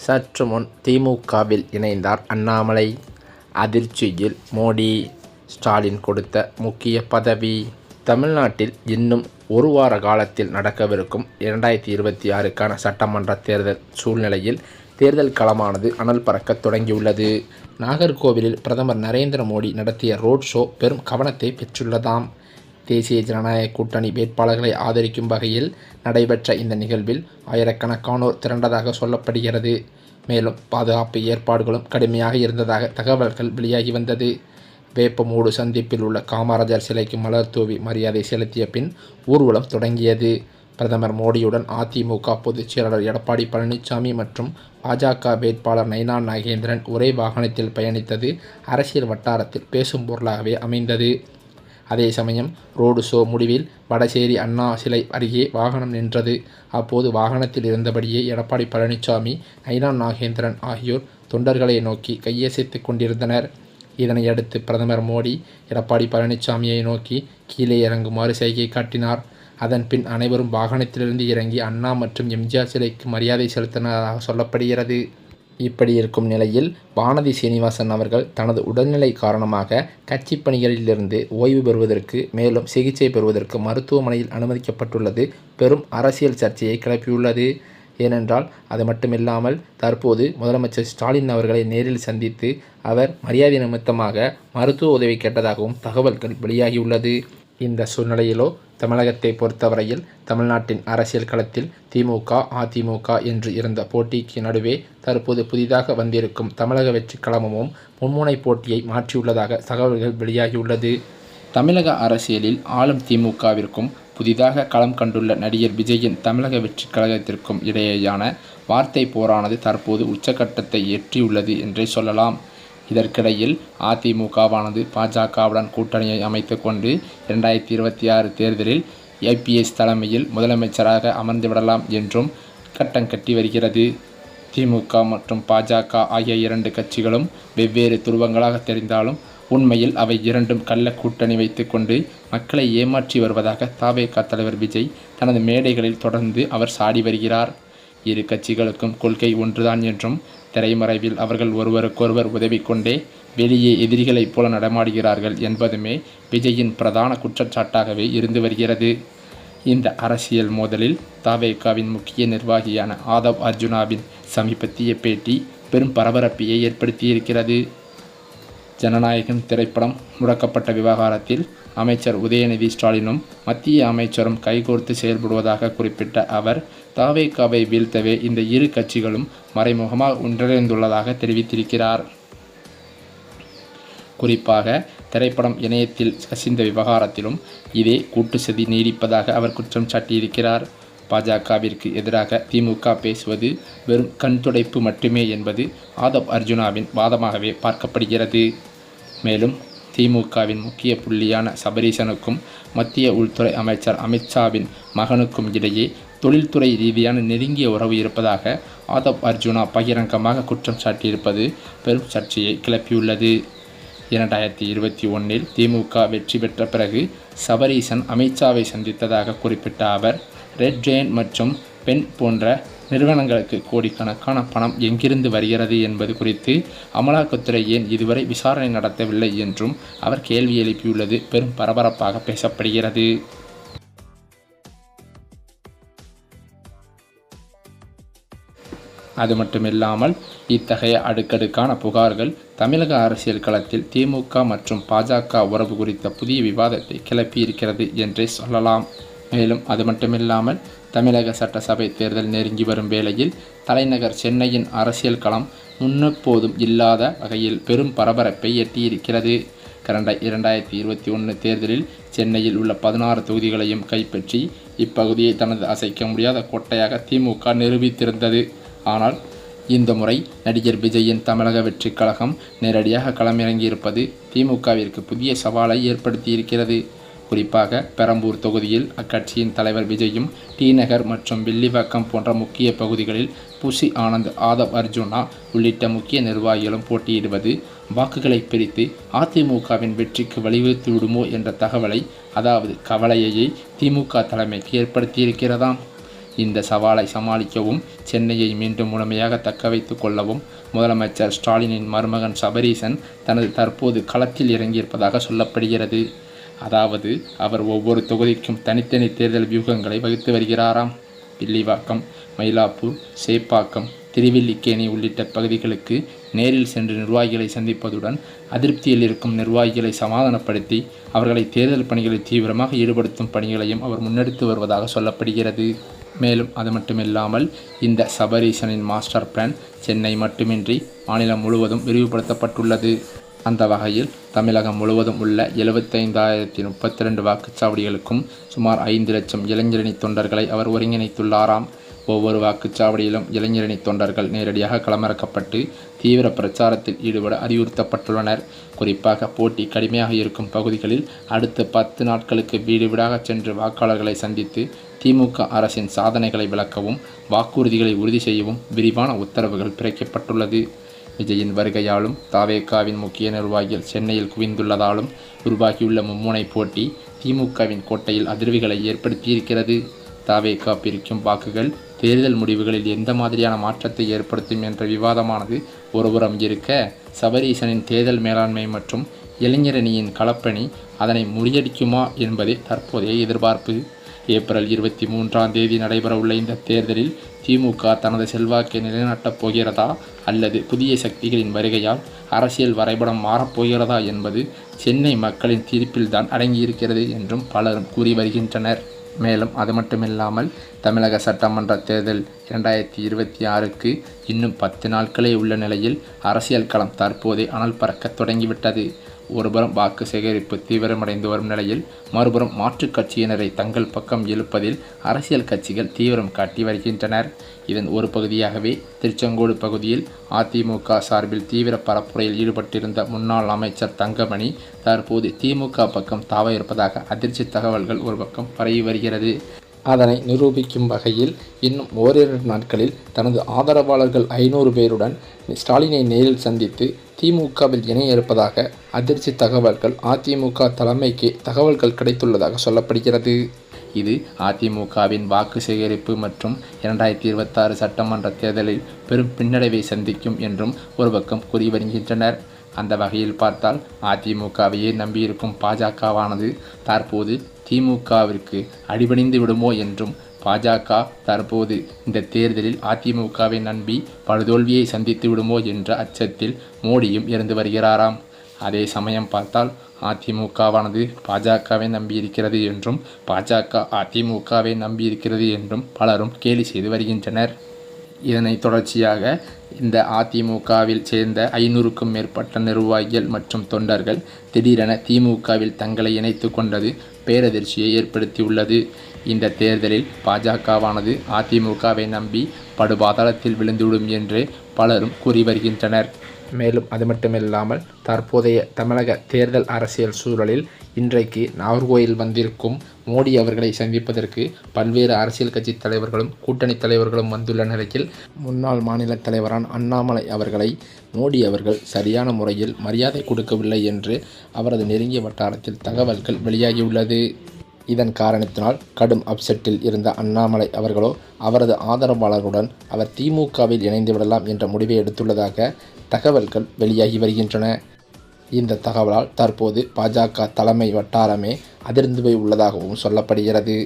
சற்று முன் திமுகவில் இணைந்தார் அண்ணாமலை. அதிர்ச்சியில் மோடி. ஸ்டாலின் கொடுத்த முக்கிய பதவி. தமிழ்நாட்டில் இன்னும் ஒரு வார காலத்தில் நடக்கவிருக்கும் 2026க்கான சட்டமன்ற தேர்தல் சூழ்நிலையில் தேர்தல் களமானது அனல் பறக்க தொடங்கியுள்ளது. நாகர்கோவிலில் பிரதமர் நரேந்திர மோடி நடத்திய ரோட் ஷோ பெரும் கவனத்தை பெற்றுள்ளதாம். தேசிய ஜனநாயக கூட்டணி வேட்பாளர்களை ஆதரிக்கும் வகையில் நடைபெற்ற இந்த நிகழ்வில் ஆயிரக்கணக்கானோர் திரண்டதாக சொல்லப்படுகிறது. மேலும் பாதுகாப்பு ஏற்பாடுகளும் கடுமையாக இருந்ததாக தகவல்கள் வெளியாகி வந்தது. வேப்பமூடு சந்திப்பில் உள்ள காமராஜர் சிலைக்கு மலர் தூவி மரியாதை செலுத்திய பின் ஊர்வலம் தொடங்கியது. பிரதமர் மோடியுடன் அதிமுக பொதுச் செயலாளர் எடப்பாடி பழனிசாமி மற்றும் பாஜக வேட்பாளர் நைனா நாகேந்திரன் ஒரே வாகனத்தில் பயணித்தது அரசியல் வட்டாரத்தில் பேசும் பொருளாகவே அமைந்தது. அதே சமயம் ரோடு ஷோ முடிவில் வடசேரி அண்ணா சிலை அருகே வாகனம் நின்றது. அப்போது வாகனத்தில் இருந்தபடியே எடப்பாடி பழனிசாமி, நைனா நாகேந்திரன் ஆகியோர் தொண்டர்களை நோக்கி கையசைத்து கொண்டிருந்தனர். இதனையடுத்து பிரதமர் மோடி எடப்பாடி பழனிசாமியை நோக்கி கீழே இறங்குமாறு சைகை காட்டினார். அதன் பின் அனைவரும் வாகனத்திலிருந்து இறங்கி அண்ணா மற்றும் எம்ஜிஆர் சிலைக்கு மரியாதை செலுத்தினதாக சொல்லப்படுகிறது. இப்படி இருக்கும் நிலையில் வானதி சீனிவாசன் அவர்கள் தனது உடல்நிலை காரணமாக கட்சி பணிகளிலிருந்து ஓய்வு பெறுவதற்கு மேலும் சிகிச்சை பெறுவதற்கு மருத்துவமனையில் அனுமதிக்கப்பட்டுள்ளது பெரும் அரசியல் சர்ச்சையை கிளப்பியுள்ளது. ஏனென்றால் அது மட்டுமில்லாமல் தற்போது முதலமைச்சர் ஸ்டாலின் அவர்களை நேரில் சந்தித்து அவர் மரியாதை நிமித்தமாக மருத்துவ உதவி கேட்டதாகவும் தகவல்கள் வெளியாகியுள்ளது. இந்த சூழ்நிலையிலோ தமிழகத்தை பொறுத்தவரையில் தமிழ்நாட்டின் அரசியல் களத்தில் திமுக, அதிமுக என்று இருந்த போட்டிக்கு நடுவே தற்போது புதிதாக வந்திருக்கும் தமிழக வெற்றி கழகமும் மும்முனை போட்டியை மாற்றியுள்ளதாக தகவல்கள் வெளியாகியுள்ளது. தமிழக அரசியலில் ஆளும் திமுகவிற்கும் புதிதாக களம் கண்டுள்ள நடிகர் விஜயின் தமிழக வெற்றி கழகத்திற்கும் இடையேயான வார்த்தை போரானது தற்போது உச்சக்கட்டத்தை எட்டியுள்ளது என்றே சொல்லலாம். இதற்கிடையில் அதிமுகவானது பாஜகவுடன் கூட்டணியை அமைத்து கொண்டு 2026 தேர்தலில் ஐபிஎஸ் தலைமையில் முதலமைச்சராக அமர்ந்துவிடலாம் என்றும் கட்டம் கட்டி வருகிறது. திமுக மற்றும் பாஜக ஆகிய இரண்டு கட்சிகளும் வெவ்வேறு துருவங்களாக தெரிந்தாலும் உண்மையில் அவை இரண்டும் கள்ள கூட்டணி வைத்து கொண்டு மக்களை ஏமாற்றி வருவதாக தவேக தலைவர் விஜய் தனது மேடைகளில் தொடர்ந்து அவர் சாடி வருகிறார். இரு கட்சிகளுக்கும் கொள்கை ஒன்றுதான் என்றும் திரைமறைவில் அவர்கள் ஒருவருக்கொருவர் உதவி கொண்டே வெளியே எதிரிகளைப் போல நடமாடுகிறார்கள் என்பதுமே விஜயின் பிரதான குற்றச்சாட்டாகவே இருந்து வருகிறது. இந்த அரசியல் மோதலில் தவேகவின் முக்கிய நிர்வாகியான ஆதவ் அர்ஜுனாவின் சமீபத்திய பேட்டி பெரும் பரபரப்பையை ஏற்படுத்தியிருக்கிறது. ஜனநாயகம் திரைப்படம் முடக்கப்பட்ட விவகாரத்தில் அமைச்சர் உதயநிதி ஸ்டாலினும் மத்திய அமைச்சரும் கைகோர்த்து செயல்படுவதாக குறிப்பிட்ட அவர் தவேகவை வீழ்த்தவே இந்த இரு கட்சிகளும் மறைமுகமாக ஒன்றிணைந்துள்ளதாக தெரிவித்திருக்கிறார். குறிப்பாக திரைப்படம் இணையத்தில் கசிந்த விவகாரத்திலும் இதே கூட்டு சதி நீடிப்பதாக அவர் குற்றம் சாட்டியிருக்கிறார். பாஜகவிற்கு எதிராக திமுக பேசுவது வெறும் கண்துடைப்பு மட்டுமே என்பது ஆதவ் அர்ஜுனாவின் வாதமாகவே பார்க்கப்படுகிறது. மேலும் திமுகவின் முக்கிய புள்ளியான சபரீசனுக்கும் மத்திய உள்துறை அமைச்சர் அமித்ஷாவின் மகனுக்கும் இடையே தொழில்துறை ரீதியான நெருங்கிய உறவு இருப்பதாக ஆதவ் அர்ஜுனா பகிரங்கமாக குற்றம் சாட்டியிருப்பது பெரும் சர்ச்சையை கிளப்பியுள்ளது. 2021 திமுக வெற்றி பெற்ற பிறகு சபரீசன் அமித்ஷாவை சந்தித்ததாக குறிப்பிட்ட அவர் ரெட் ஜெயண்ட் மற்றும் பென் போன்ற நிறுவனங்களுக்கு கோடிக்கணக்கான பணம் எங்கிருந்து வருகிறது என்பது குறித்து அமலாக்கத்துறை ஏன் இதுவரை விசாரணை நடத்தவில்லை என்றும் அவர் கேள்வி எழுப்பியுள்ளது பெரும் பரபரப்பாக பேசப்படுகிறது. அது மட்டுமில்லாமல் இத்தகைய அடுக்கடுக்கான புகார்கள் தமிழக அரசியல் களத்தில் திமுக மற்றும் பாஜக உறவு குறித்த புதிய விவாதத்தை கிளப்பியிருக்கிறது என்றே சொல்லலாம். மேலும் அது மட்டுமில்லாமல் தமிழக சட்டசபை தேர்தல் நெருங்கி வரும் வேளையில் தலைநகர் சென்னையின் அரசியல் களம் முன்னெப்போதும் இல்லாத வகையில் பெரும் பரபரப்பை எட்டியிருக்கிறது. கடந்த 2021 தேர்தலில் சென்னையில் உள்ள 16 தொகுதிகளையும் கைப்பற்றி இப்பகுதியை தனது அசைக்க முடியாத கோட்டையாக திமுக நிரூபித்திருந்தது. ஆனால் இந்த முறை நடிகர் விஜயின் தமிழக வெற்றி கழகம் நேரடியாக களமிறங்கியிருப்பது திமுகவிற்கு புதிய சவாலை ஏற்படுத்தியிருக்கிறது. குறிப்பாக பெரம்பூர் தொகுதியில் அக்கட்சியின் தலைவர் விஜயும் டி நகர் மற்றும் வில்லிவாக்கம் போன்ற முக்கிய பகுதிகளில் புசி ஆனந்த், ஆதவ் அர்ஜுனா உள்ளிட்ட முக்கிய நிர்வாகிகளும் போட்டியிடுவது வாக்குகளை பிரித்து அதிமுகவின் வெற்றிக்கு வழிவகுத்து விடுமோ என்ற தகவலை, அதாவது கவலையை திமுக தலைமைக்கு ஏற்படுத்தியிருக்கிறதாம். இந்த சவாலை சமாளிக்கவும் சென்னையை மீண்டும் முழுமையாக தக்க வைத்து கொள்ளவும் முதலமைச்சர் ஸ்டாலினின் மருமகன் சபரீசன் தனது தற்போது களத்தில் இறங்கியிருப்பதாக சொல்லப்படுகிறது. அதாவது அவர் ஒவ்வொரு தொகுதிக்கும் தனித்தனி தேர்தல் வியூகங்களை வகுத்து வருகிறாராம். வில்லிவாக்கம், மயிலாப்பூர், சேப்பாக்கம், திருவல்லிக்கேணி உள்ளிட்ட பகுதிகளுக்கு நேரில் சென்று நிர்வாகிகளை சந்திப்பதுடன் அதிருப்தியில் இருக்கும் நிர்வாகிகளை சமாதானப்படுத்தி அவர்களை தேர்தல் பணிகளில் தீவிரமாக ஈடுபடுத்தும் பணிகளையும் அவர் முன்னெடுத்து வருவதாக சொல்லப்படுகிறது. மேலும் அது மட்டுமில்லாமல் இந்த சபரீசனின் மாஸ்டர் பிளான் சென்னை மட்டுமின்றி மாநிலம் முழுவதும் விரிவுபடுத்தப்பட்டுள்ளது. அந்த வகையில் தமிழகம் முழுவதும் உள்ள 75,032 வாக்குச்சாவடிகளுக்கும் சுமார் 5 லட்சம் இளைஞரணி தொண்டர்களை அவர் ஒருங்கிணைத்துள்ளாராம். ஒவ்வொரு வாக்குச்சாவடியிலும் இளைஞரணி தொண்டர்கள் நேரடியாக களமிறக்கப்பட்டு தீவிர பிரச்சாரத்தில் ஈடுபட அறிவுறுத்தப்பட்டுள்ளனர். குறிப்பாக போட்டி கடுமையாக இருக்கும் பகுதிகளில் அடுத்த 10 நாட்களுக்கு வீடு வீடாக சென்று வாக்காளர்களை சந்தித்து திமுக அரசின் சாதனைகளை விளக்கவும் வாக்குறுதிகளை உறுதி செய்யவும் விரிவான உத்தரவுகள் பிறப்பிக்கப்பட்டுள்ளது. விஜயின் வருகையாலும் தாவேகாவின் முக்கிய நிர்வாகிகள் சென்னையில் குவிந்துள்ளதாலும் உருவாகியுள்ள மும்முனை போட்டி திமுகவின் கோட்டையில் அதிர்வுகளை ஏற்படுத்தியிருக்கிறது. தாவேகா பிரிக்கும் வாக்குகள் தேர்தல் முடிவுகளில் எந்த மாதிரியான மாற்றத்தை ஏற்படுத்தும் என்ற விவாதமானது ஒருபுறம் இருக்க, சபரீசனின் தேர்தல் மேலாண்மை மற்றும் இளைஞரணியின் களப்பணி அதனை முறியடிக்குமா என்பதே தற்போதைய எதிர்பார்ப்பு. ஏப்ரல் 23ஆம் தேதி நடைபெறவுள்ள இந்த தேர்தலில் திமுக தனது செல்வாக்கை நிலைநாட்டப் போகிறதா அல்லது புதிய சக்திகளின் வருகையால் அரசியல் வரைபடம் மாறப்போகிறதா என்பது சென்னை மக்களின் தீர்ப்பில்தான் அடங்கியிருக்கிறது என்றும் பலரும் கூறி வருகின்றனர். மேலும் அது மட்டுமில்லாமல் தமிழக சட்டமன்ற தேர்தல் 2026க்கு இன்னும் 10 நாட்களே உள்ள நிலையில் அரசியல் களம் தற்போதே அனல் பறக்க தொடங்கிவிட்டது. ஒருபுறம் வாக்கு சேகரிப்பு தீவிரமடைந்து வரும் நிலையில் மறுபுறம் மாற்றுக் கட்சியினரை தங்கள் பக்கம் இழுப்பதில் அரசியல் கட்சிகள் தீவிரம் காட்டி வருகின்றனர். இதன் ஒரு பகுதியாகவே திருச்செங்கோடு பகுதியில் அதிமுக சார்பில் தீவிர பரப்புரையில் ஈடுபட்டிருந்த முன்னாள் அமைச்சர் தங்கமணி தற்போது திமுக பக்கம் தாவ இருப்பதாக அதிர்ச்சி தகவல்கள் ஒரு பக்கம் பரவி வருகிறது. அதனை நிரூபிக்கும் வகையில் இன்னும் ஓரிரு நாட்களில் தனது ஆதரவாளர்கள் 500 பேருடன் ஸ்டாலினை நேரில் சந்தித்து திமுகவில் இணைய இருப்பதாக அதிர்ச்சி தகவல்கள் அதிமுக தலைமைக்கு தகவல்கள் கிடைத்துள்ளதாக சொல்லப்படுகிறது. இது அதிமுகவின் வாக்கு சேகரிப்பு மற்றும் 2026 சட்டமன்ற தேர்தலில் பெரும் பின்னடைவை சந்திக்கும் என்றும் ஒரு பக்கம் கூறி வருகின்றனர். அந்த வகையில் பார்த்தால் அதிமுகவையே நம்பியிருக்கும் பாஜகவானது தற்போது திமுகவிற்கு அடிபணிந்து விடுமோ என்றும், பாஜக தற்போது இந்த தேர்தலில் அதிமுகவை நம்பி படுதோல்வியை சந்தித்து விடுமோ என்ற அச்சத்தில் மோடியும் இருந்து வருகிறாராம். அதே சமயம் பார்த்தால் அதிமுகவானது பாஜகவை நம்பியிருக்கிறது என்றும், பாஜக அதிமுகவை நம்பியிருக்கிறது என்றும் பலரும் கேலி செய்து வருகின்றனர். இதனை தொடர்ச்சியாக இந்த அதிமுகவில் சேர்ந்த 500க்கும் மேற்பட்ட நிர்வாகிகள் மற்றும் தொண்டர்கள் திடீரென திமுகவில் தங்களை இணைத்து கொண்டது பேரதிர்ச்சியை ஏற்படுத்தியுள்ளது. இந்த தேர்தலில் பாஜகவானது அதிமுகவை நம்பி படுபாதாளத்தில் விழுந்துவிடும் என்று பலரும் கூறி வருகின்றனர். மேலும் அது மட்டுமில்லாமல் தற்போதைய தமிழக தேர்தல் அரசியல் சூழலில் இன்றைக்கு நாகர்கோயில் வந்திருக்கும் மோடி அவர்களை சந்திப்பதற்கு பல்வேறு அரசியல் கட்சி தலைவர்களும் கூட்டணி தலைவர்களும் வந்துள்ள நிலையில் முன்னாள் மாநில தலைவரான அண்ணாமலை அவர்களை மோடி அவர்கள் சரியான முறையில் மரியாதை கொடுக்கவில்லை என்று அவரது நெருங்கிய வட்டாரத்தில் தகவல்கள் வெளியாகியுள்ளது. இதன் காரணத்தினால் கடும் அப்செட்டில் இருந்த அண்ணாமலை அவர்களோ அவரது ஆதரவாளர்களுடன் அவர் திமுகவில் இணைந்து விடலாம் என்ற முடிவை எடுத்துள்ளதாக தகவல்கள் வெளியாகி வருகின்றன. இந்த தகவலால் தற்போது பாஜக தலைமை வட்டாரமே அதிர்ந்து போய் உள்ளதாகவும் சொல்லப்படுகிறது.